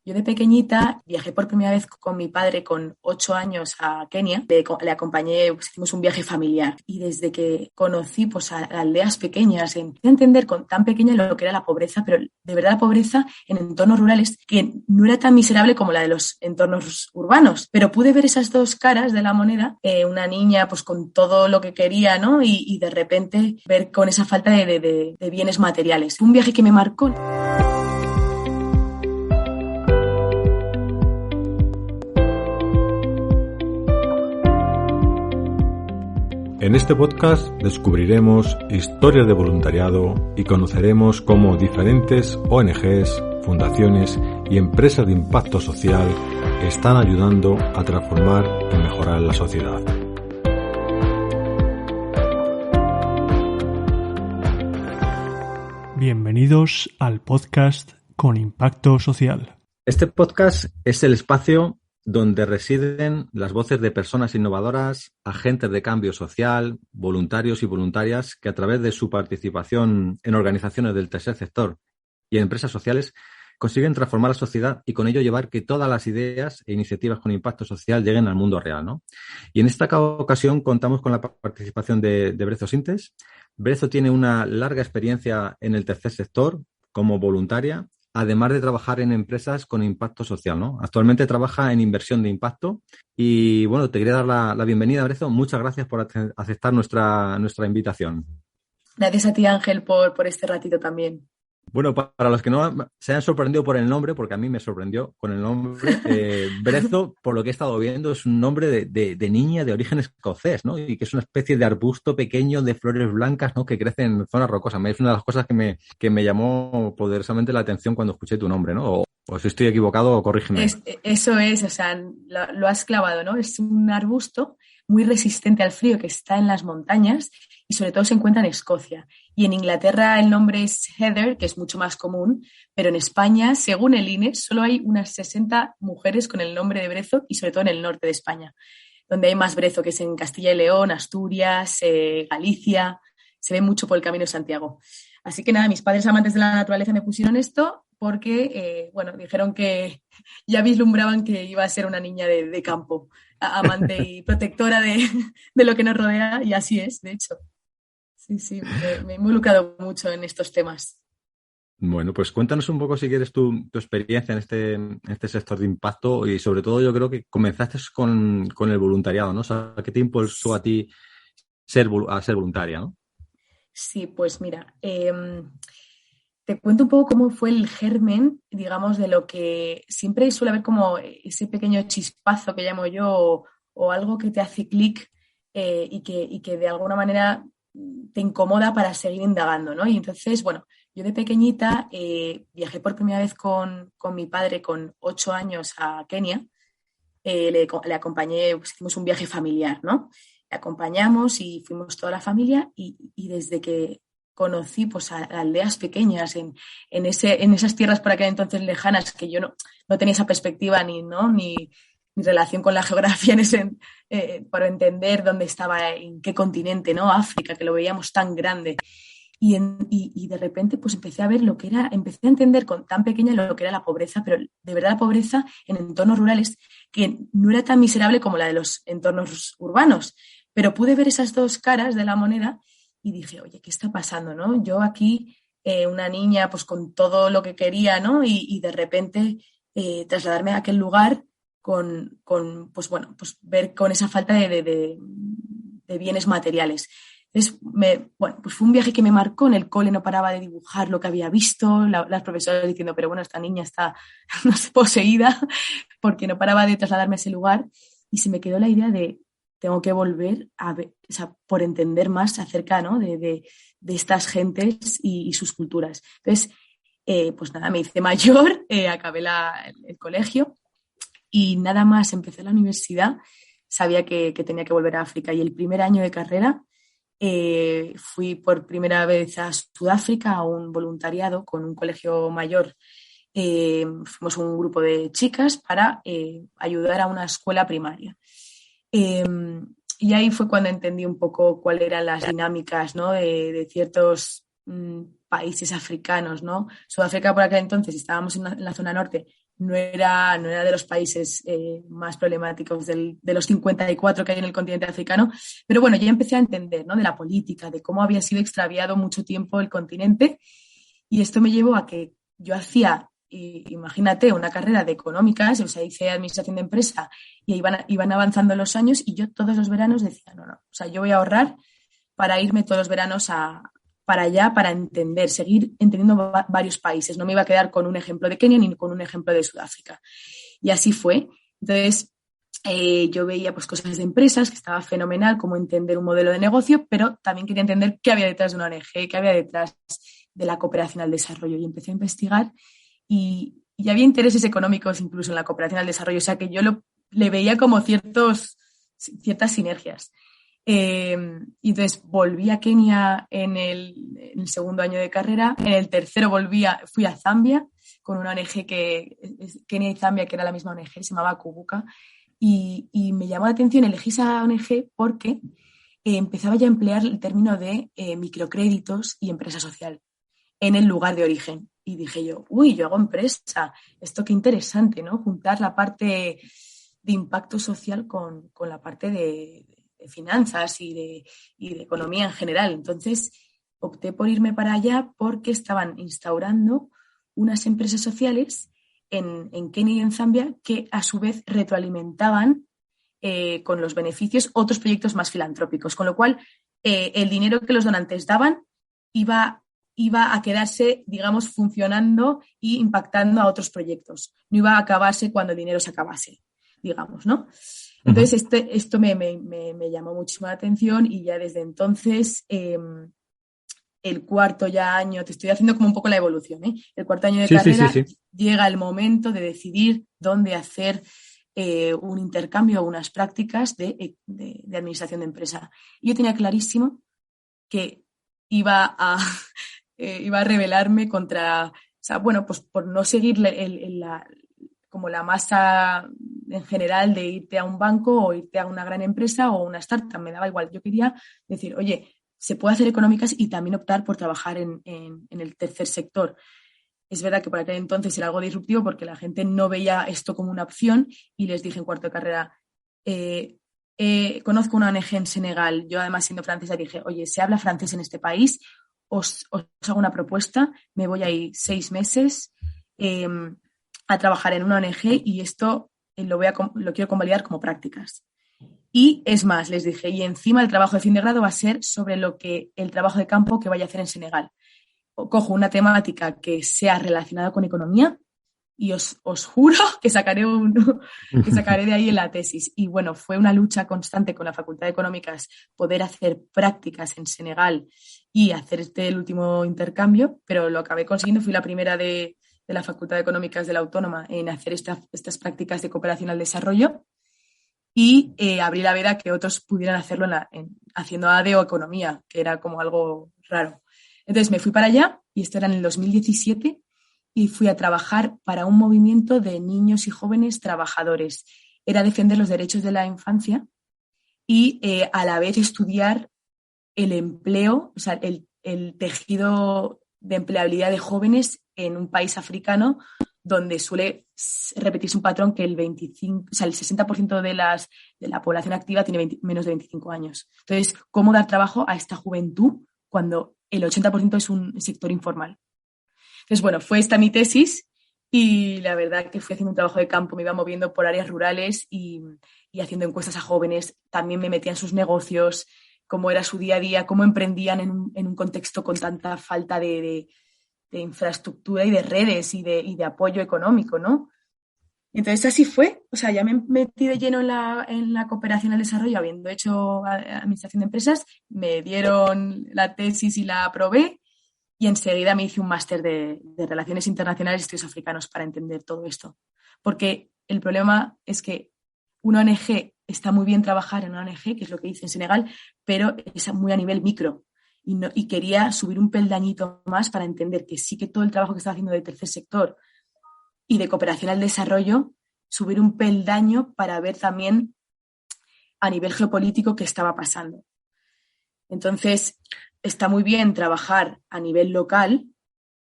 Yo de pequeñita viajé por primera vez con mi padre con 8 años a Kenia. Le acompañé, pues, hicimos un viaje familiar. Y desde que conocí pues, a aldeas pequeñas, empecé a entender con tan pequeña lo que era la pobreza, pero de verdad la pobreza en entornos rurales, que no era tan miserable como la de los entornos urbanos. Pero pude ver esas dos caras de la moneda, una niña pues con todo lo que quería, ¿no? Y de repente ver con esa falta de bienes materiales. Un viaje que me marcó. En este podcast descubriremos historias de voluntariado y conoceremos cómo diferentes ONGs, fundaciones y empresas de impacto social están ayudando a transformar y mejorar la sociedad. Bienvenidos al podcast con impacto social. Este podcast es el espacio donde residen las voces de personas innovadoras, agentes de cambio social, voluntarios y voluntarias que a través de su participación en organizaciones del tercer sector y en empresas sociales consiguen transformar la sociedad y con ello llevar que todas las ideas e iniciativas con impacto social lleguen al mundo real, ¿no? Y en esta ocasión contamos con la participación de Brezo Sintes. Brezo tiene una larga experiencia en el tercer sector como voluntaria, además de trabajar en empresas con impacto social, ¿no? Actualmente trabaja en inversión de impacto y, bueno, te quería dar la bienvenida, Brezo. Muchas gracias por aceptar nuestra invitación. Gracias a ti, Ángel, por este ratito también. Bueno, para los que no se hayan sorprendido por el nombre, porque a mí me sorprendió con el nombre, Brezo, por lo que he estado viendo, es un nombre de niña de origen escocés, ¿no? Y que es una especie de arbusto pequeño de flores blancas, ¿no? Que crece en zonas rocosas. Es una de las cosas que me llamó poderosamente la atención cuando escuché tu nombre, ¿no? O si estoy equivocado, corrígeme. Eso es, o sea, lo has clavado, ¿no? Es un arbusto muy resistente al frío que está en las montañas y sobre todo se encuentra en Escocia. Y en Inglaterra el nombre es heather, que es mucho más común, pero en España, según el INE, solo hay unas 60 mujeres con el nombre de Brezo y sobre todo en el norte de España, donde hay más Brezo, que es en Castilla y León, Asturias, Galicia, se ve mucho por el Camino de Santiago. Así que nada, mis padres amantes de la naturaleza me pusieron esto porque, dijeron que ya vislumbraban que iba a ser una niña de campo, amante y protectora de lo que nos rodea, y así es, de hecho. Sí, me he involucrado mucho en estos temas. Bueno, pues cuéntanos un poco, si quieres, tu experiencia en este sector de impacto y, sobre todo, yo creo que comenzaste con el voluntariado, ¿no? O sea, ¿qué te impulsó a ti a ser voluntaria, ¿no? Sí, pues mira, te cuento un poco cómo fue el germen, digamos, de lo que siempre suele haber como ese pequeño chispazo que llamo yo o algo que te hace clic y que de alguna manera te incomoda para seguir indagando, ¿no? Y entonces, bueno, yo de pequeñita viajé por primera vez con mi padre con 8 años a Kenia. Le acompañé, pues hicimos un viaje familiar, ¿no? Le acompañamos y fuimos toda la familia y desde que conocí pues, a aldeas pequeñas en esas tierras por aquel entonces lejanas, que yo no tenía esa perspectiva ni relación con la geografía para entender dónde estaba, en qué continente, ¿no? África, que lo veíamos tan grande. Y de repente pues empecé a entender con tan pequeña lo que era la pobreza, pero de verdad la pobreza en entornos rurales, que no era tan miserable como la de los entornos urbanos. Pero pude ver esas dos caras de la moneda y dije, oye, ¿qué está pasando, no? Yo aquí, una niña pues con todo lo que quería, ¿no? Y de repente trasladarme a aquel lugar con pues ver con esa falta de bienes materiales. Entonces, pues fue un viaje que me marcó. En el cole no paraba de dibujar lo que había visto, las profesoras diciendo, pero bueno, esta niña está no sé, poseída, porque no paraba de trasladarme a ese lugar, y se me quedó la idea de tengo que volver a ver, o sea, por entender más acerca, ¿no? de estas gentes y sus culturas. Entonces, pues nada, me hice mayor, acabé el colegio y nada más empecé la universidad, sabía que tenía que volver a África, y el primer año de carrera fui por primera vez a Sudáfrica a un voluntariado con un colegio mayor. Fuimos un grupo de chicas para ayudar a una escuela primaria. Y ahí fue cuando entendí un poco cuáles eran las dinámicas, ¿no? de ciertos países africanos, ¿no? Sudáfrica por aquel entonces, estábamos en la zona norte, no era de los países más problemáticos de los 54 que hay en el continente africano, pero bueno, ya empecé a entender, ¿no? De la política, de cómo había sido extraviado mucho tiempo el continente, y esto me llevó a que yo hacía, imagínate, una carrera de económicas, o sea, hice administración de empresa y iban avanzando los años y yo todos los veranos decía, no, o sea, yo voy a ahorrar para irme todos los veranos para allá, para entender, seguir entendiendo varios países. No me iba a quedar con un ejemplo de Kenia ni con un ejemplo de Sudáfrica. Y así fue. Entonces, yo veía pues cosas de empresas, que estaba fenomenal, cómo entender un modelo de negocio, pero también quería entender qué había detrás de una ONG, qué había detrás de la cooperación al desarrollo. Y empecé a investigar y había intereses económicos incluso en la cooperación al desarrollo. O sea, que yo le veía como ciertas sinergias. Y entonces volví a Kenia en el segundo año de carrera. En el tercero fui a Zambia con una ONG Kenia y Zambia, que era la misma ONG, se llamaba Kubuka. Y me llamó la atención, elegí esa ONG porque empezaba ya a emplear el término de microcréditos y empresa social en el lugar de origen. Y dije yo, yo hago empresa, esto qué interesante, ¿no? Juntar la parte de impacto social con la parte de finanzas y de economía en general. Entonces, opté por irme para allá porque estaban instaurando unas empresas sociales en Kenia y en Zambia que a su vez retroalimentaban con los beneficios otros proyectos más filantrópicos, con lo cual el dinero que los donantes daban iba a quedarse, digamos, funcionando e impactando a otros proyectos. No iba a acabarse cuando el dinero se acabase, digamos, ¿no? Entonces, esto me llamó muchísimo la atención y ya desde entonces, el cuarto ya año, te estoy haciendo como un poco la evolución, ¿eh? El cuarto año de carrera llega el momento de decidir dónde hacer un intercambio o unas prácticas de administración de empresa. Y yo tenía clarísimo que iba a rebelarme contra, o sea, bueno, pues por no seguir como la masa en general de irte a un banco o irte a una gran empresa o una startup, me daba igual. Yo quería decir, oye, se puede hacer económicas y también optar por trabajar en el tercer sector. Es verdad que por aquel entonces era algo disruptivo porque la gente no veía esto como una opción y les dije en cuarto de carrera, conozco una ONG en Senegal, yo además siendo francesa dije, oye, se habla francés en este país, os hago una propuesta, me voy a ir 6 meses a trabajar en una ONG y esto lo quiero convalidar como prácticas. Y es más, les dije, y encima el trabajo de fin de grado va a ser sobre el trabajo de campo que vaya a hacer en Senegal. Cojo una temática que sea relacionada con economía y os juro que sacaré de ahí en la tesis. Y bueno, fue una lucha constante con la Facultad de Económicas poder hacer prácticas en Senegal y hacer el último intercambio, pero lo acabé consiguiendo. Fui la primera de la Facultad de Económicas de la Autónoma en hacer estas prácticas de cooperación al desarrollo y abrí la veda que otros pudieran hacerlo haciendo ADE o economía, que era como algo raro. Entonces me fui para allá y esto era en el 2017 y fui a trabajar para un movimiento de niños y jóvenes trabajadores. Era defender los derechos de la infancia y a la vez estudiar el empleo, o sea, el tejido de empleabilidad de jóvenes en un país africano donde suele repetirse un patrón que el 60% de la población activa tiene menos de 25 años. Entonces, ¿cómo dar trabajo a esta juventud cuando el 80% es un sector informal? Entonces, bueno, fue esta mi tesis y la verdad que fui haciendo un trabajo de campo, me iba moviendo por áreas rurales y haciendo encuestas a jóvenes. También me metía en sus negocios, cómo era su día a día, cómo emprendían en un contexto con tanta falta de infraestructura y de redes y de apoyo económico, ¿no? Entonces así fue, o sea, ya me metí de lleno en la cooperación al desarrollo, habiendo hecho administración de empresas, me dieron la tesis y la aprobé y enseguida me hice un máster de Relaciones Internacionales y Estudios Africanos para entender todo esto. Porque el problema es que una ONG está muy bien trabajar en una ONG, que es lo que hice en Senegal, pero es muy a nivel micro. Y quería subir un peldañito más para entender que sí que todo el trabajo que estaba haciendo de tercer sector y de cooperación al desarrollo, subir un peldaño para ver también a nivel geopolítico qué estaba pasando. Entonces, está muy bien trabajar a nivel local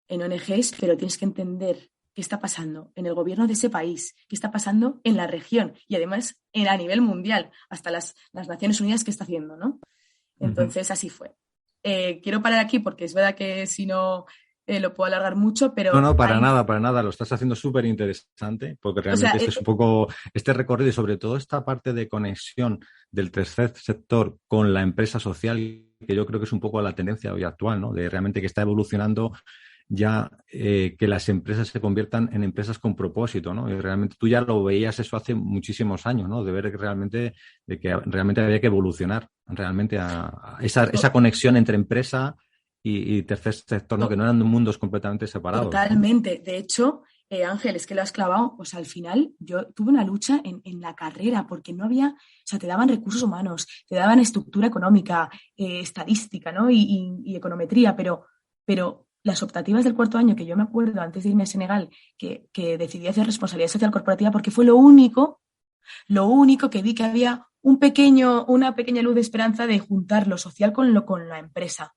en ONGs, pero tienes que entender qué está pasando en el gobierno de ese país, qué está pasando en la región y además a nivel mundial, hasta las Naciones Unidas, qué está haciendo, ¿no? Entonces, así fue. Quiero parar aquí porque es verdad que si no lo puedo alargar mucho, No, pero no, para nada, para nada. Lo estás haciendo súper interesante porque o sea, realmente este es un poco este recorrido y sobre todo esta parte de conexión del tercer sector con la empresa social, que yo creo que es un poco la tendencia hoy actual, ¿no? De realmente que está evolucionando ya que las empresas se conviertan en empresas con propósito, ¿no? Y realmente tú ya lo veías eso hace muchísimos años, ¿no? De ver que realmente había que evolucionar realmente a esa conexión entre empresa y tercer sector, ¿no? Que no eran mundos completamente separados, ¿no? totalmente. De hecho, Ángel, es que lo has clavado. Pues al final yo tuve una lucha en la carrera porque no había, o sea, te daban recursos humanos, te daban estructura económica, estadística, ¿no? Y econometría, pero las optativas del cuarto año, que yo me acuerdo antes de irme a Senegal, que decidí hacer responsabilidad social corporativa porque fue lo único que vi que había una pequeña luz de esperanza de juntar lo social con la empresa.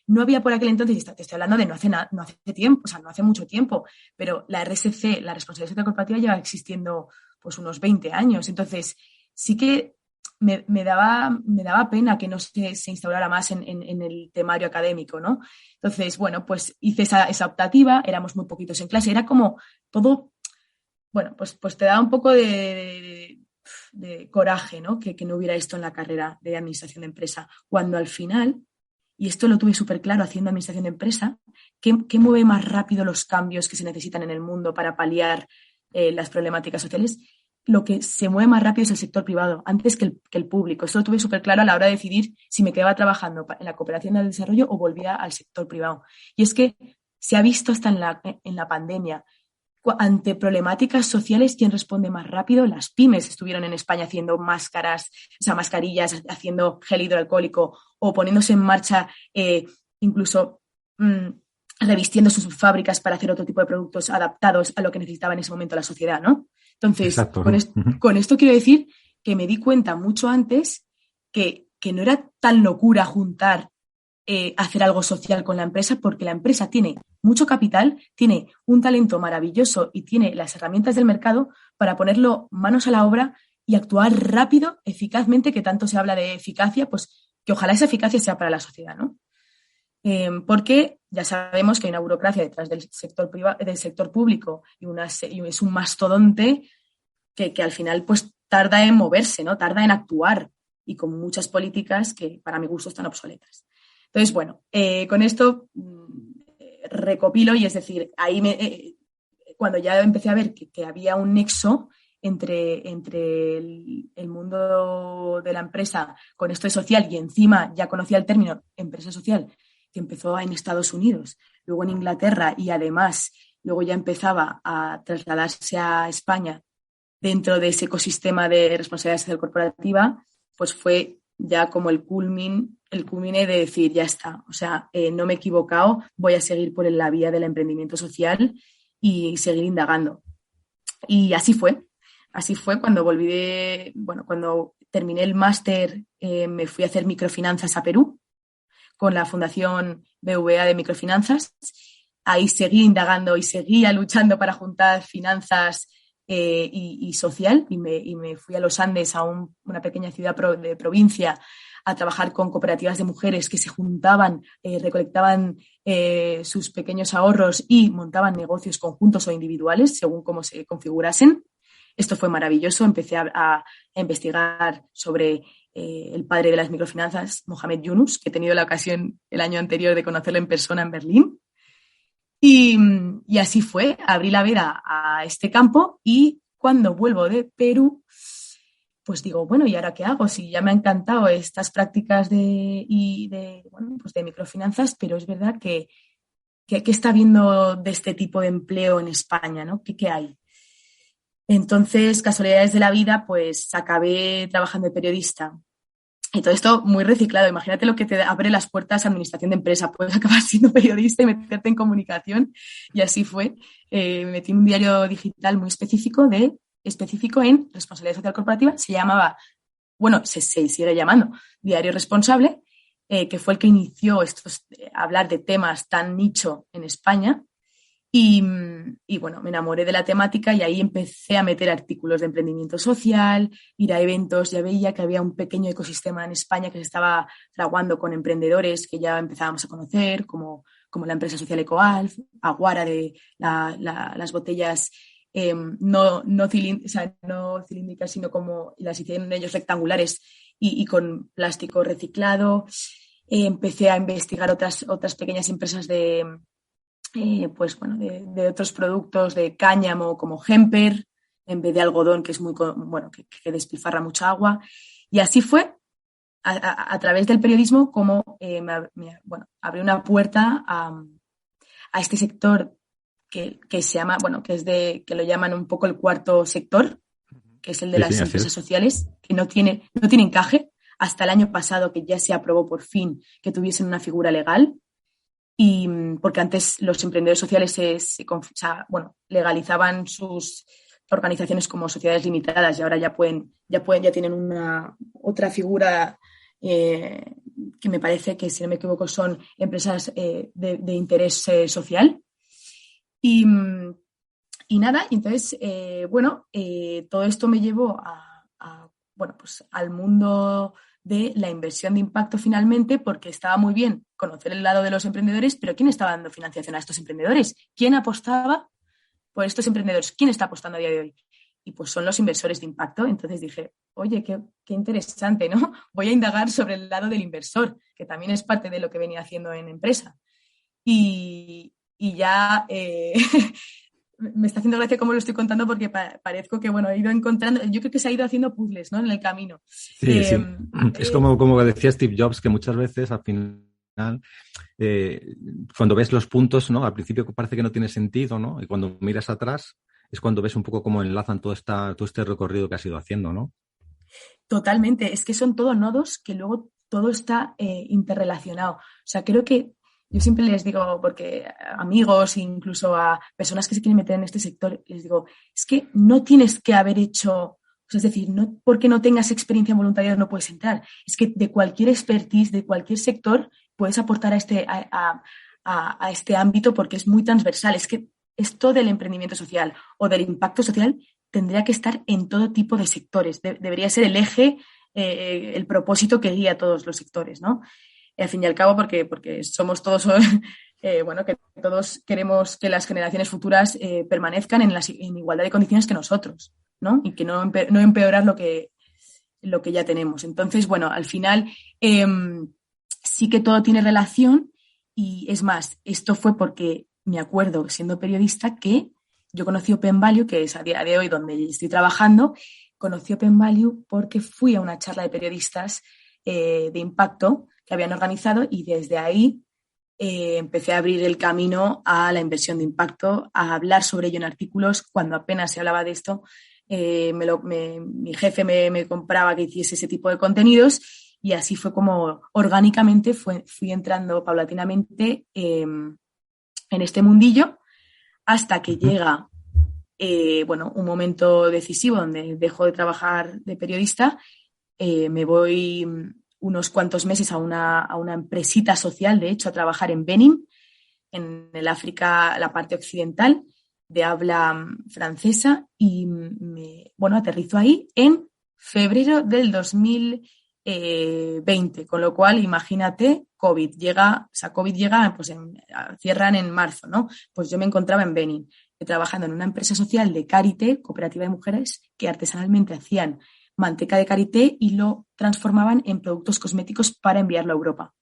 No había por aquel entonces, te estoy hablando de no hace tiempo, o sea, no hace mucho tiempo, pero la RSC, la responsabilidad social corporativa, lleva existiendo pues unos 20 años. Entonces, sí que me daba pena que no se instaurara más en el temario académico, ¿no? Entonces, bueno, pues hice esa optativa, éramos muy poquitos en clase, era como todo, bueno, pues te da un poco de coraje, ¿no? Que no hubiera esto en la carrera de administración de empresa, cuando al final, y esto lo tuve súper claro haciendo administración de empresa, ¿qué mueve más rápido los cambios que se necesitan en el mundo para paliar las problemáticas sociales? Lo que se mueve más rápido es el sector privado, antes que el público. Esto lo tuve súper claro a la hora de decidir si me quedaba trabajando en la cooperación del desarrollo o volvía al sector privado. Y es que se ha visto hasta en la pandemia. Ante problemáticas sociales, ¿quién responde más rápido? Las pymes estuvieron en España haciendo máscaras, o sea, mascarillas, haciendo gel hidroalcohólico o poniéndose en marcha incluso revistiendo sus fábricas para hacer otro tipo de productos adaptados a lo que necesitaba en ese momento la sociedad, ¿no? Entonces, Exacto, ¿no? con esto quiero decir que me di cuenta mucho antes que no era tan locura juntar hacer algo social con la empresa, porque la empresa tiene mucho capital, tiene un talento maravilloso y tiene las herramientas del mercado para ponerlo manos a la obra y actuar rápido, eficazmente, que tanto se habla de eficacia, pues que ojalá esa eficacia sea para la sociedad, ¿no? Porque ya sabemos que hay una burocracia detrás del sector privado, del sector público y es un mastodonte que al final pues tarda en moverse, ¿no? Tarda en actuar y con muchas políticas que para mi gusto están obsoletas. Entonces, bueno, con esto recopilo y es decir, ahí cuando ya empecé a ver que había un nexo entre el mundo de la empresa con esto de social y encima ya conocía el término empresa social, que empezó en Estados Unidos, luego en Inglaterra y además luego ya empezaba a trasladarse a España dentro de ese ecosistema de responsabilidad social corporativa, pues fue ya como el culmine de decir, ya está, o sea, no me he equivocado, voy a seguir por la vía del emprendimiento social y seguir indagando. Y así fue cuando cuando terminé el máster, me fui a hacer microfinanzas a Perú con la Fundación BVA de Microfinanzas. Ahí seguí indagando y seguía luchando para juntar finanzas y social y me fui a los Andes, a una pequeña ciudad de provincia, a trabajar con cooperativas de mujeres que se juntaban, recolectaban sus pequeños ahorros y montaban negocios conjuntos o individuales según cómo se configurasen. Esto fue maravilloso. Empecé a investigar sobre el padre de las microfinanzas, Mohamed Yunus, que he tenido la ocasión el año anterior de conocerlo en persona en Berlín. Y así fue, abrí la veda a este campo y cuando vuelvo de Perú, pues digo, bueno, ¿y ahora qué hago? Si ya me han encantado estas prácticas de microfinanzas, pero es verdad que está habiendo de este tipo de empleo en España, ¿no? ¿Qué hay? Entonces, casualidades de la vida, pues acabé trabajando de periodista. Y todo esto muy reciclado. Imagínate lo que te abre las puertas a administración de empresa. Puedes acabar siendo periodista y meterte en comunicación. Y así fue. Me metí en un diario digital muy específico en responsabilidad social corporativa. Se llamaba, bueno, se sigue llamando Diario Responsable, que fue el que inició hablar de temas tan nicho en España. Y bueno, me enamoré de la temática y ahí empecé a meter artículos de emprendimiento social, ir a eventos. Ya veía que había un pequeño ecosistema en España que se estaba fraguando con emprendedores que ya empezábamos a conocer, como la empresa social Ecoalf, Aguara de las botellas no cilíndricas, sino como las hicieron ellos rectangulares y con plástico reciclado. Empecé a investigar otras pequeñas empresas de otros productos de cáñamo como Hemper, en vez de algodón, que es que despilfarra mucha agua. Y así fue, a través del periodismo, como abrió una puerta a este sector que se llama, que lo llaman un poco el cuarto sector, que es el de las empresas sociales, que no tiene encaje hasta el año pasado, que ya se aprobó por fin que tuviesen una figura legal. Y porque antes los emprendedores sociales legalizaban sus organizaciones como sociedades limitadas y ahora ya tienen otra figura que me parece que, si no me equivoco, son empresas de interés social. Y nada, entonces, todo esto me llevó al mundo de la inversión de impacto finalmente, porque estaba muy bien conocer el lado de los emprendedores, pero ¿quién estaba dando financiación a estos emprendedores? ¿Quién apostaba por estos emprendedores? ¿Quién está apostando a día de hoy? Y pues son los inversores de impacto. Entonces dije, oye, qué interesante, ¿no? Voy a indagar sobre el lado del inversor, que también es parte de lo que venía haciendo en empresa. Y ya... me está haciendo gracia cómo lo estoy contando, porque parezco que, he ido encontrando, yo creo que se ha ido haciendo puzzles, ¿no?, en el camino. Sí, sí. Es como decía Steve Jobs, que muchas veces al final, cuando ves los puntos, ¿no?, al principio parece que no tiene sentido, ¿no?, y cuando miras atrás es cuando ves un poco cómo enlazan todo este recorrido que has ido haciendo, ¿no? Totalmente, es que son todos nodos que luego todo está interrelacionado. O sea, creo que yo siempre les digo, porque a amigos, incluso a personas que se quieren meter en este sector, les digo, es que no tienes que haber hecho, es decir, no porque no tengas experiencia en voluntariado no puedes entrar. Es que de cualquier expertise, de cualquier sector, puedes aportar a este ámbito, porque es muy transversal. Es que esto del emprendimiento social o del impacto social tendría que estar en todo tipo de sectores. Debería ser el eje, el propósito que guía a todos los sectores, ¿no? Al fin y al cabo, porque somos todos, que todos queremos que las generaciones futuras permanezcan en igualdad de condiciones que nosotros, ¿no? Y que no empeorar lo que ya tenemos. Entonces, al final sí que todo tiene relación, y es más, esto fue porque me acuerdo, siendo periodista, que yo conocí Open Value, que es a día de hoy donde estoy trabajando. Conocí Open Value porque fui a una charla de periodistas de impacto que habían organizado, y desde ahí empecé a abrir el camino a la inversión de impacto, a hablar sobre ello en artículos. Cuando apenas se hablaba de esto, mi jefe me compraba que hiciese ese tipo de contenidos, y así fue como orgánicamente fui entrando paulatinamente en este mundillo, hasta que llega un momento decisivo donde dejo de trabajar de periodista. Me voy unos cuantos meses a una empresita social, de hecho, a trabajar en Benin, en el África, la parte occidental, de habla francesa, y aterrizo ahí en febrero del 2020, con lo cual, imagínate, COVID llega, pues cierran en marzo, ¿no? Pues yo me encontraba en Benin, trabajando en una empresa social de karité, cooperativa de mujeres, que artesanalmente hacían manteca de karité y lo transformaban en productos cosméticos para enviarlo a Europa.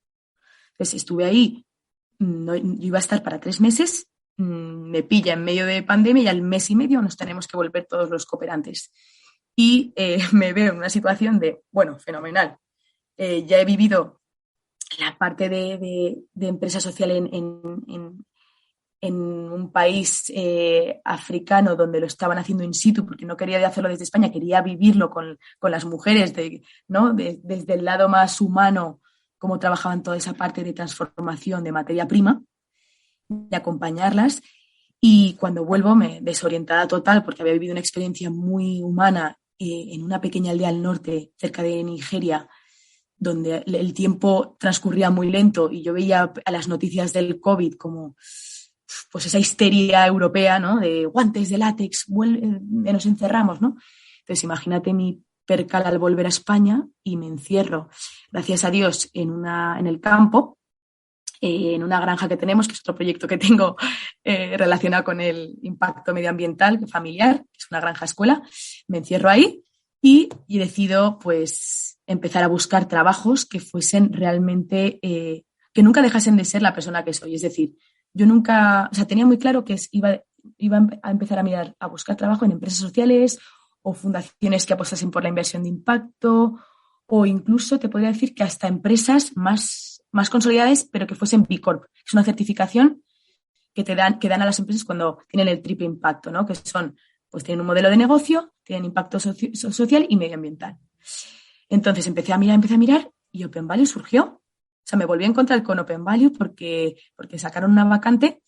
Entonces estuve ahí, yo iba a estar para 3 meses, me pilla en medio de pandemia, y al mes y medio nos tenemos que volver todos los cooperantes. Y me veo en una situación de, fenomenal. Ya he vivido la parte de empresa social en un país africano, donde lo estaban haciendo in situ, porque no quería hacerlo desde España, quería vivirlo con las mujeres, desde el lado más humano, cómo trabajaban toda esa parte de transformación de materia prima, de acompañarlas. Y cuando vuelvo, me desorientada total, porque había vivido una experiencia muy humana en una pequeña aldea al norte, cerca de Nigeria, donde el tiempo transcurría muy lento, y yo veía a las noticias del COVID como pues esa histeria europea, ¿no? De guantes de látex, nos encerramos, ¿no? Entonces, imagínate mi percal al volver a España y me encierro, gracias a Dios, en el campo, en una granja que tenemos, que es otro proyecto que tengo relacionado con el impacto medioambiental familiar, que es una granja escuela. Me encierro ahí y decido, pues, empezar a buscar trabajos que fuesen realmente, que nunca dejasen de ser la persona que soy. Es decir, yo nunca, o sea, tenía muy claro que iba a empezar a mirar, a buscar trabajo en empresas sociales o fundaciones que apostasen por la inversión de impacto, o incluso te podría decir que hasta empresas más consolidadas, pero que fuesen B Corp. Es una certificación que dan a las empresas cuando tienen el triple impacto, ¿no? Que son, pues tienen un modelo de negocio, tienen impacto social y medioambiental. Entonces empecé a mirar y Open Value surgió. O sea, me volví a encontrar con Open Value porque sacaron una vacante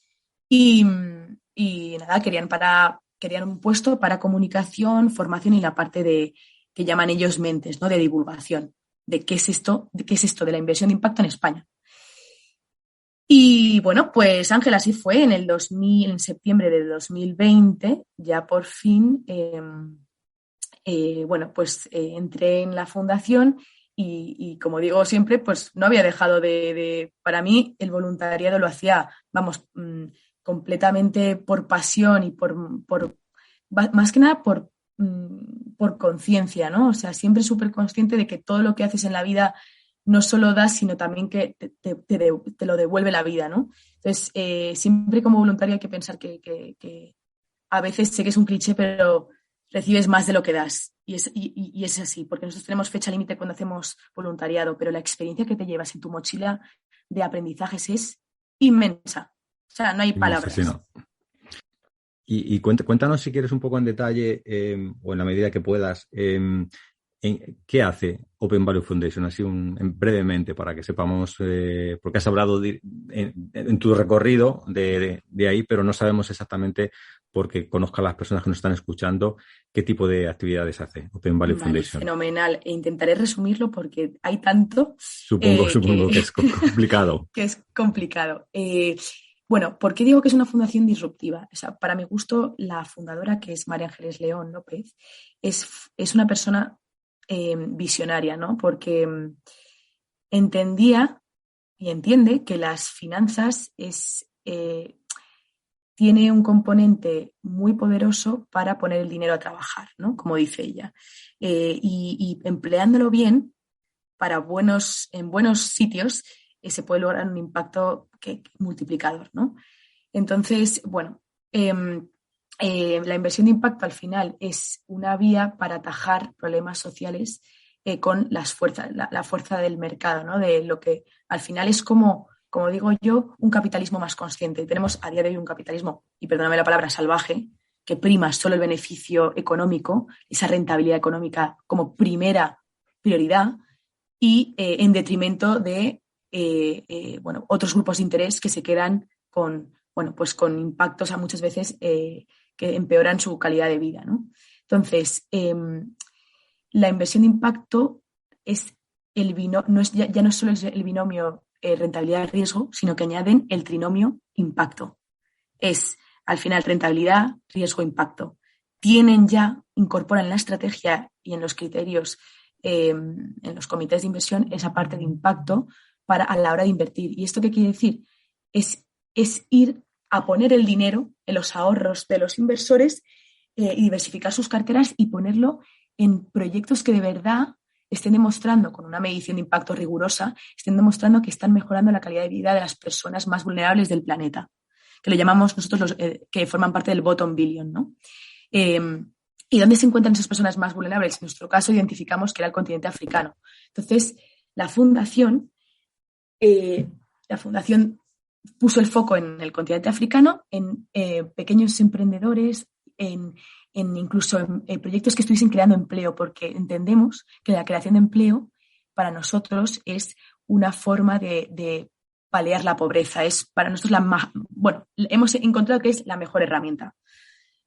y nada, querían un puesto para comunicación, formación y la parte que llaman ellos mentes, ¿no? De divulgación, de qué es esto de la inversión de impacto en España. Y bueno, pues Ángel, así fue. En septiembre de 2020, ya por fin, entré en la fundación y como digo siempre, pues no había dejado para mí el voluntariado lo hacía, vamos, completamente por pasión y más que nada por conciencia, ¿no? O sea, siempre súper consciente de que todo lo que haces en la vida no solo das, sino también que te lo devuelve la vida, ¿no? Entonces, siempre como voluntario hay que pensar que a veces sé que es un cliché, pero recibes más de lo que das. Y es así, porque nosotros tenemos fecha límite cuando hacemos voluntariado, pero la experiencia que te llevas en tu mochila de aprendizajes es inmensa. O sea, no hay palabras. Sí, no. Y cuéntanos si quieres un poco en detalle o en la medida que puedas qué hace Open Value Foundation, así brevemente para que sepamos, porque has hablado en tu recorrido de ahí, pero no sabemos exactamente, porque conozca a las personas que nos están escuchando, qué tipo de actividades hace Open Value Foundation. Fenomenal. E intentaré resumirlo porque hay tanto. Supongo que es complicado. Que es complicado. Bueno, ¿por qué digo que es una fundación disruptiva? O sea, para mi gusto, la fundadora, que es María Ángeles León López, es una persona visionaria, ¿no? Porque entendía y entiende que las finanzas tiene un componente muy poderoso para poner el dinero a trabajar, ¿no? Como dice ella. Y empleándolo bien en buenos sitios, se puede lograr un impacto multiplicador, ¿no? Entonces, bueno, la inversión de impacto al final es una vía para atajar problemas sociales con la fuerza del mercado, ¿no? De lo que al final es como digo yo, un capitalismo más consciente. Tenemos a día de hoy un capitalismo, y perdóname la palabra, salvaje, que prima solo el beneficio económico, esa rentabilidad económica como primera prioridad, y en detrimento de otros grupos de interés que se quedan con impactos a muchas veces que empeoran su calidad de vida, ¿no? Entonces, la inversión de impacto es ya no es solo el binomio rentabilidad-riesgo, sino que añaden el trinomio impacto. Es, al final, rentabilidad, riesgo, impacto. Incorporan en la estrategia y en los criterios, en los comités de inversión, esa parte de impacto a la hora de invertir. ¿Y esto qué quiere decir? Es ir a poner el dinero en los ahorros de los inversores y diversificar sus carteras y ponerlo en proyectos que de verdad estén demostrando, con una medición de impacto rigurosa, estén demostrando que están mejorando la calidad de vida de las personas más vulnerables del planeta, que lo llamamos nosotros que forman parte del bottom billion, ¿no? ¿Y dónde se encuentran esas personas más vulnerables? En nuestro caso identificamos que era el continente africano. Entonces, la fundación puso el foco en el continente africano, en pequeños emprendedores, incluso en proyectos que estuviesen creando empleo, porque entendemos que la creación de empleo para nosotros es una forma de paliar la pobreza. Es para nosotros hemos encontrado que es la mejor herramienta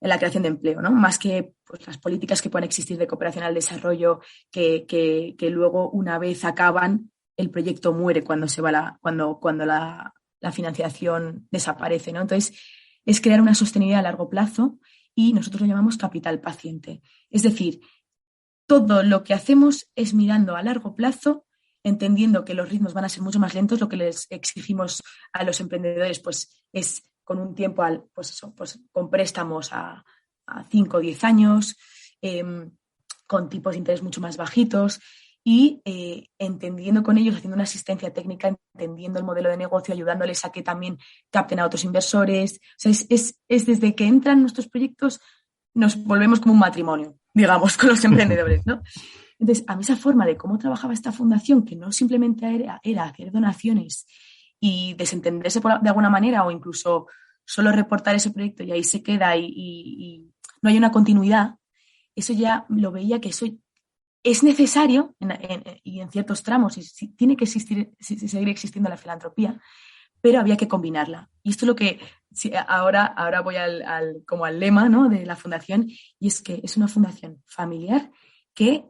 en la creación de empleo, ¿no? Más que pues, las políticas que puedan existir de cooperación al desarrollo, que luego, una vez acaban, el proyecto muere cuando se va cuando la financiación desaparece, ¿no? Entonces, es crear una sostenibilidad a largo plazo y nosotros lo llamamos capital paciente. Es decir, todo lo que hacemos es mirando a largo plazo, entendiendo que los ritmos van a ser mucho más lentos. Lo que les exigimos a los emprendedores pues, es con un tiempo, con préstamos a 5 o 10 años, con tipos de interés mucho más bajitos y entendiendo con ellos, haciendo una asistencia técnica, entendiendo el modelo de negocio, ayudándoles a que también capten a otros inversores. O sea, es desde que entran nuestros proyectos nos volvemos como un matrimonio, digamos, con los emprendedores, ¿no? Entonces, a mí esa forma de cómo trabajaba esta fundación, que no simplemente era hacer donaciones y desentenderse de alguna manera o incluso solo reportar ese proyecto y ahí se queda y no hay una continuidad, eso ya lo veía que eso es necesario y en ciertos tramos y tiene que seguir existiendo la filantropía, pero había que combinarla. Y esto es lo que ahora voy como al lema, ¿no?, de la fundación, y es que es una fundación familiar que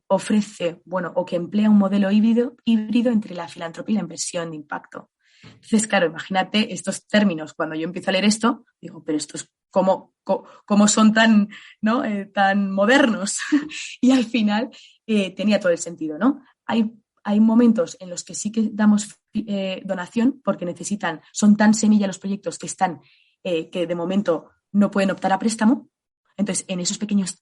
ofrece, o que emplea un modelo híbrido entre la filantropía y la inversión de impacto. Entonces, claro, imagínate estos términos. Cuando yo empiezo a leer esto, digo, pero estos cómo son tan, ¿no?, tan modernos. Y al final tenía todo el sentido, ¿no? Hay momentos en los que sí que damos donación porque son tan semilla los proyectos que de momento no pueden optar a préstamo. Entonces, en esos pequeños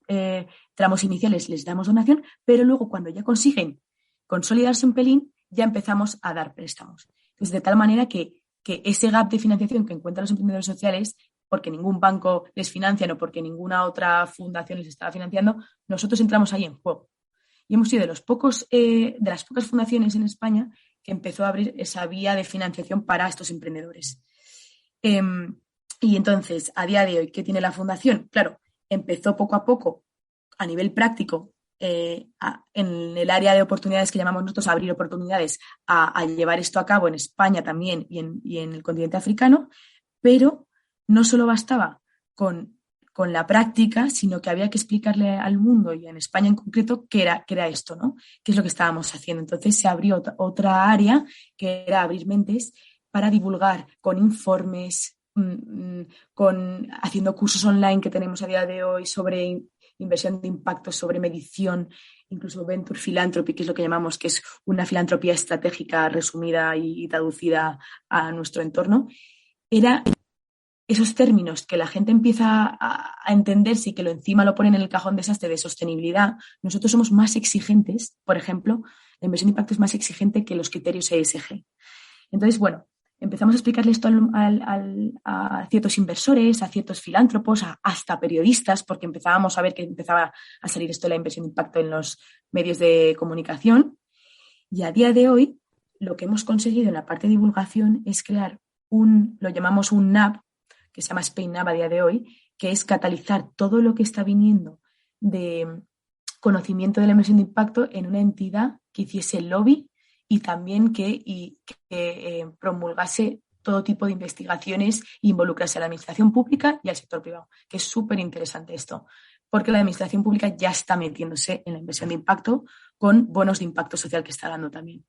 tramos iniciales les damos donación, pero luego cuando ya consiguen consolidarse un pelín, ya empezamos a dar préstamos. Entonces, de tal manera que ese gap de financiación que encuentran los emprendedores sociales, porque ningún banco les financia o porque ninguna otra fundación les estaba financiando, nosotros entramos ahí en juego. Y hemos sido de las pocas fundaciones en España que empezó a abrir esa vía de financiación para estos emprendedores. Y entonces, a día de hoy, ¿qué tiene la fundación? Claro, empezó poco a poco, a nivel práctico, en el área de oportunidades que llamamos nosotros, a abrir oportunidades, a llevar esto a cabo en España también y en el continente africano, pero no solo bastaba con la práctica, sino que había que explicarle al mundo y en España en concreto qué era esto, ¿no? Qué es lo que estábamos haciendo. Entonces se abrió otra área que era abrir mentes para divulgar con informes, haciendo cursos online que tenemos a día de hoy sobre inversión de impacto, sobre medición, incluso Venture Philanthropy, que es lo que llamamos, que es una filantropía estratégica resumida y traducida a nuestro entorno. Era esos términos que la gente empieza a entenderse y que encima lo ponen en el cajón desastre de sostenibilidad. Nosotros somos más exigentes, por ejemplo, la inversión de impacto es más exigente que los criterios ESG. Entonces, empezamos a explicarle esto a ciertos inversores, a ciertos filántropos, hasta periodistas, porque empezábamos a ver que empezaba a salir esto de la inversión de impacto en los medios de comunicación. Y a día de hoy, lo que hemos conseguido en la parte de divulgación es crear lo llamamos un NAB, que se llama Spain NAB a día de hoy, que es catalizar todo lo que está viniendo de conocimiento de la inversión de impacto en una entidad que hiciese el lobby y también que promulgase todo tipo de investigaciones e involucrase a la administración pública y al sector privado, que es súper interesante esto, porque la administración pública ya está metiéndose en la inversión de impacto con bonos de impacto social que está dando también.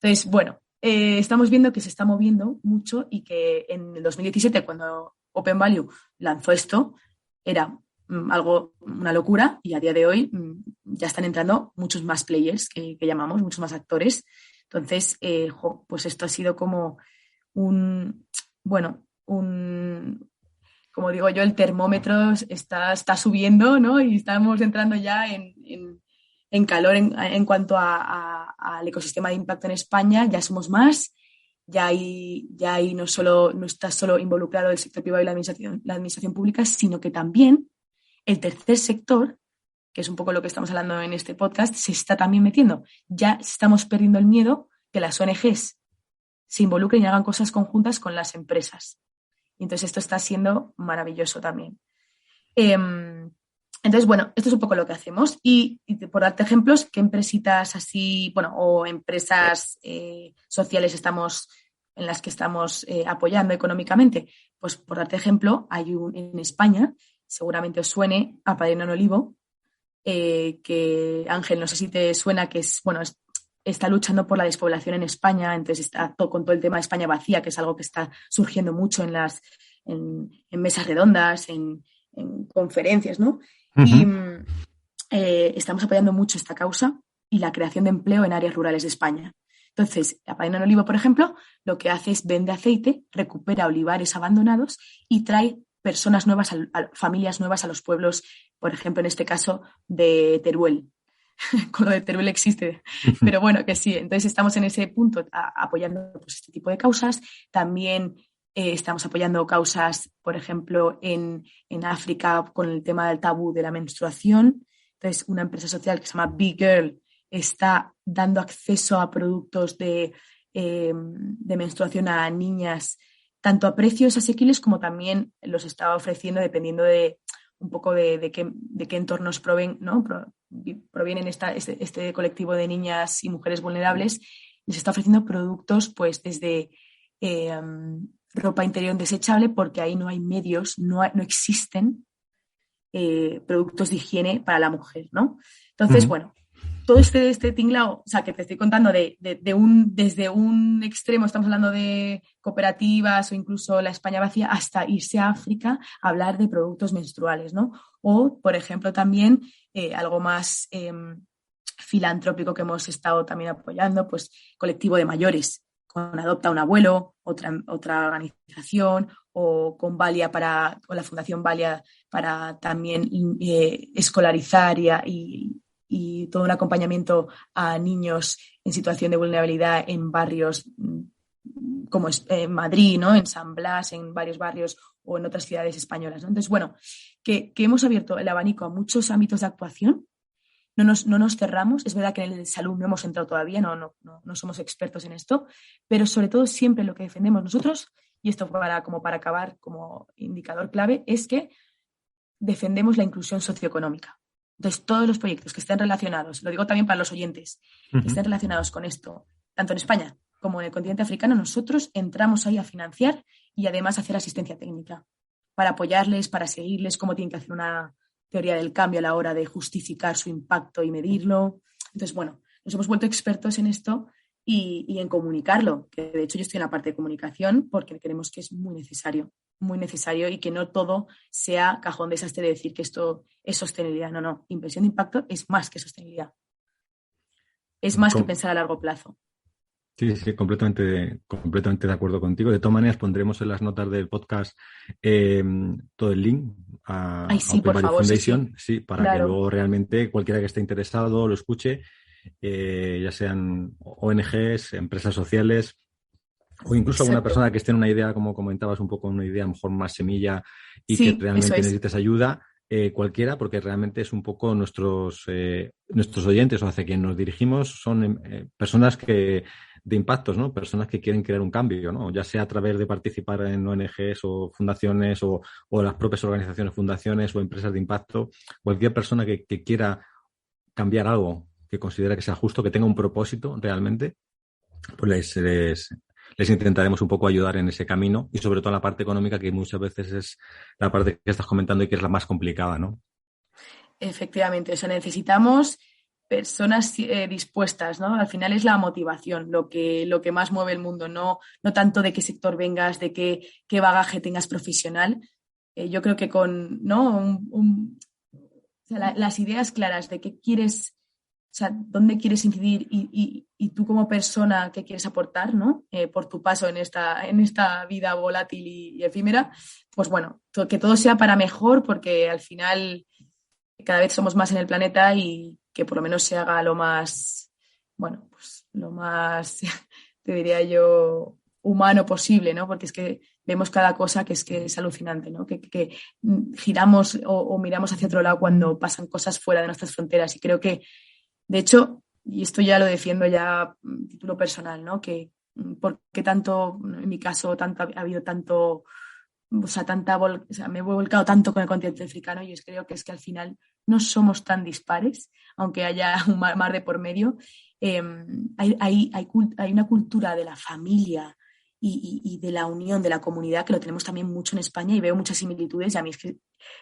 Entonces, estamos viendo que se está moviendo mucho y que en el 2017, cuando Open Value lanzó esto, era una locura y a día de hoy ya están entrando muchos más players que llamamos, muchos más actores. Entonces, pues esto ha sido como como digo yo, el termómetro está subiendo, ¿no? Y estamos entrando ya en calor en cuanto al ecosistema de impacto en España. Ya somos más, ya hay no está solo involucrado el sector privado y la administración pública, sino que también el tercer sector, que es un poco lo que estamos hablando en este podcast, se está también metiendo. Ya estamos perdiendo el miedo que las ONGs se involucren y hagan cosas conjuntas con las empresas. Y entonces esto está siendo maravilloso también. Entonces, esto es un poco lo que hacemos. Y por darte ejemplos, ¿qué empresitas así, o empresas sociales en las que estamos apoyando económicamente? Pues por darte ejemplo, hay en España, seguramente os suene, Apadrina en Olivo, que Ángel, no sé si te suena, que está luchando por la despoblación en España, entonces está con todo el tema de España vacía, que es algo que está surgiendo mucho en las en mesas redondas, en conferencias, ¿no? Uh-huh. Y estamos apoyando mucho esta causa y la creación de empleo en áreas rurales de España. Entonces, la Padrina en Olivo, por ejemplo, lo que hace es vende aceite, recupera olivares abandonados y trae personas nuevas, familias nuevas a los pueblos, por ejemplo, en este caso de Teruel. Con lo de Teruel existe, pero bueno, que sí. Entonces estamos en ese punto apoyando pues, este tipo de causas. También estamos apoyando causas, por ejemplo, en África con el tema del tabú de la menstruación. Entonces, una empresa social que se llama Big Girl está dando acceso a productos de menstruación a niñas, tanto a precios asequibles como también los está ofreciendo dependiendo de un poco de qué entornos provienen este colectivo de niñas y mujeres vulnerables. Les está ofreciendo productos pues desde ropa interior desechable, porque ahí no hay medios, no existen productos de higiene para la mujer, ¿no? Entonces, bueno, todo este tinglao, o sea, que te estoy contando desde un extremo, estamos hablando de cooperativas o incluso la España vacía, hasta irse a África a hablar de productos menstruales, ¿no? O, por ejemplo, también algo más filantrópico que hemos estado también apoyando, pues colectivo de mayores, con Adopta un Abuelo, otra organización, o con Valia con la Fundación Valia para también escolarizar y todo un acompañamiento a niños en situación de vulnerabilidad en barrios como en Madrid, ¿no? En San Blas, en varios barrios o en otras ciudades españolas, ¿no? Entonces, bueno, que hemos abierto el abanico a muchos ámbitos de actuación. No nos cerramos. Es verdad que en el de salud no hemos entrado todavía, no somos expertos en esto, pero sobre todo siempre lo que defendemos nosotros, y esto para acabar como indicador clave, es que defendemos la inclusión socioeconómica. Entonces, todos los proyectos que estén relacionados, lo digo también para los oyentes, que estén relacionados con esto, tanto en España como en el continente africano, nosotros entramos ahí a financiar y además a hacer asistencia técnica para apoyarles, para seguirles cómo tienen que hacer una teoría del cambio a la hora de justificar su impacto y medirlo. Entonces, bueno, nos hemos vuelto expertos en esto y en comunicarlo, que de hecho yo estoy en la parte de comunicación porque creemos que es muy necesario y que no todo sea cajón desastre de decir que esto es sostenibilidad. No, inversión de impacto es más que sostenibilidad. Es más que pensar a largo plazo. Sí, completamente de acuerdo contigo. De todas maneras, pondremos en las notas del podcast todo el link a sí, Open Value Foundation, sí, para claro, que luego realmente cualquiera que esté interesado lo escuche, ya sean ONGs, empresas sociales o incluso alguna persona que esté en una idea, como comentabas, un poco una idea a lo mejor más semilla y que realmente necesites ayuda. Cualquiera, porque realmente es un poco nuestros oyentes o hacia quien nos dirigimos son personas de impactos, ¿no? Personas que quieren crear un cambio, ¿no? Ya sea a través de participar en ONGs o fundaciones o las propias organizaciones, fundaciones o empresas de impacto. Cualquier persona que quiera cambiar algo, que considera que sea justo, que tenga un propósito realmente, pues les intentaremos un poco ayudar en ese camino y sobre todo en la parte económica, que muchas veces es la parte que estás comentando y que es la más complicada, ¿no? Efectivamente, o sea, necesitamos personas dispuestas, ¿no? Al final es la motivación lo que más mueve el mundo, no tanto de qué sector vengas, de qué bagaje tengas profesional. Yo creo que con, ¿no? O sea, las ideas claras de qué quieres, o sea, dónde quieres incidir y tú como persona qué quieres aportar, ¿no? Por tu paso en esta vida volátil y efímera, pues bueno, que todo sea para mejor, porque al final cada vez somos más en el planeta y que por lo menos se haga lo más, bueno, pues lo más, te diría yo, humano posible, ¿no? Porque es que vemos cada cosa que es alucinante, ¿no? Que giramos o miramos hacia otro lado cuando pasan cosas fuera de nuestras fronteras y creo que, de hecho, y esto ya lo defiendo ya a título personal, ¿no? Que por qué tanto, en mi caso, ha habido tanto, o sea, me he volcado tanto con el continente africano y creo que es que al final no somos tan dispares, aunque haya un mar de por medio. Hay una cultura de la familia y de la unión, de la comunidad, que lo tenemos también mucho en España y veo muchas similitudes. Y a mí es que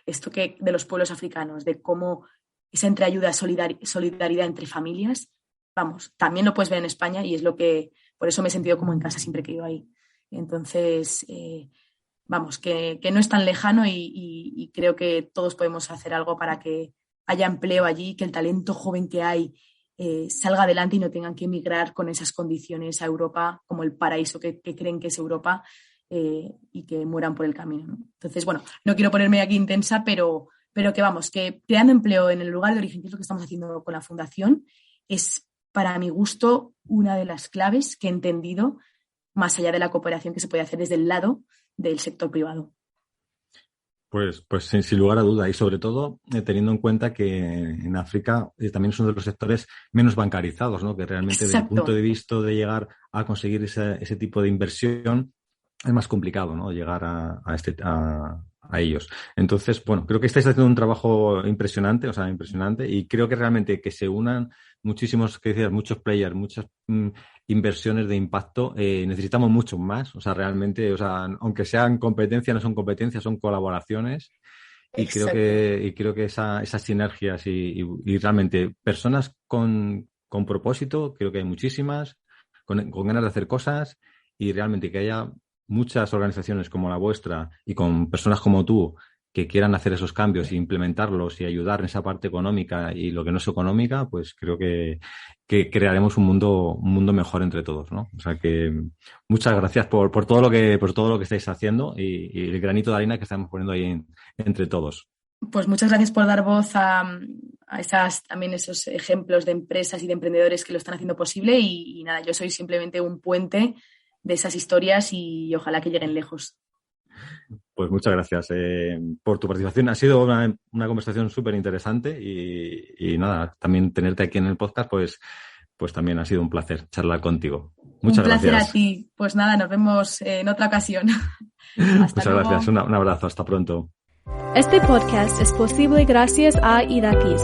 esto que de los pueblos africanos, de cómo esa entreayuda, solidaridad entre familias, vamos, también lo puedes ver en España y es por eso me he sentido como en casa siempre que he ido ahí. Entonces, vamos, que no es tan lejano y creo que todos podemos hacer algo para que haya empleo allí, que el talento joven que hay salga adelante y no tengan que emigrar con esas condiciones a Europa como el paraíso que creen que es Europa y que mueran por el camino, ¿no? Entonces, bueno, no quiero ponerme aquí intensa, pero que vamos, que creando empleo en el lugar de origen, que es lo que estamos haciendo con la Fundación, es para mi gusto una de las claves que he entendido más allá de la cooperación que se puede hacer desde el lado del sector privado. Pues sin lugar a duda y sobre todo teniendo en cuenta que en África también es uno de los sectores menos bancarizados, ¿no? Que realmente desde el Exacto. punto de vista de llegar a conseguir ese tipo de inversión es más complicado, ¿no? Llegar a ellos. Entonces, bueno, creo que estáis haciendo un trabajo impresionante, o sea, impresionante, y creo que realmente que se unan muchísimos, que decías, muchos players, muchas inversiones de impacto, necesitamos mucho más, o sea, realmente, o sea, aunque sean competencias, no son competencias, son colaboraciones. Exacto. Y creo que esas sinergias y realmente personas con propósito, creo que hay muchísimas, con ganas de hacer cosas y realmente que haya muchas organizaciones como la vuestra y con personas como tú que quieran hacer esos cambios e implementarlos y ayudar en esa parte económica y lo que no es económica, pues creo que crearemos un mundo mejor entre todos, ¿no? O sea que muchas gracias por todo lo que estáis haciendo y el granito de arena que estamos poniendo ahí entre todos. Pues muchas gracias por dar voz a también esos ejemplos de empresas y de emprendedores que lo están haciendo posible y nada, yo soy simplemente un puente de esas historias y ojalá que lleguen lejos. Pues muchas gracias por tu participación. Ha sido una conversación súper interesante y nada, también tenerte aquí en el podcast, pues también ha sido un placer charlar contigo. Un Muchas placer a gracias. ti. Pues nada, nos vemos en otra ocasión. Hasta Muchas gracias. luego. Un abrazo. Hasta pronto. Este podcast es posible gracias a IDAPIS,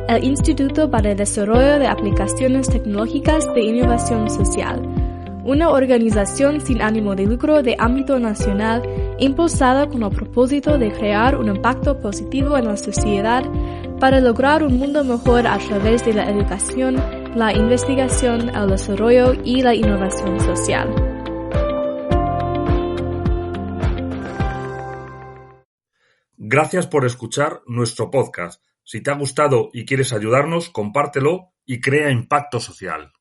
el Instituto para el Desarrollo de Aplicaciones Tecnológicas de Innovación Social, una organización sin ánimo de lucro de ámbito nacional impulsada con el propósito de crear un impacto positivo en la sociedad para lograr un mundo mejor a través de la educación, la investigación, el desarrollo y la innovación social. Gracias por escuchar nuestro podcast. Si te ha gustado y quieres ayudarnos, compártelo y crea impacto social.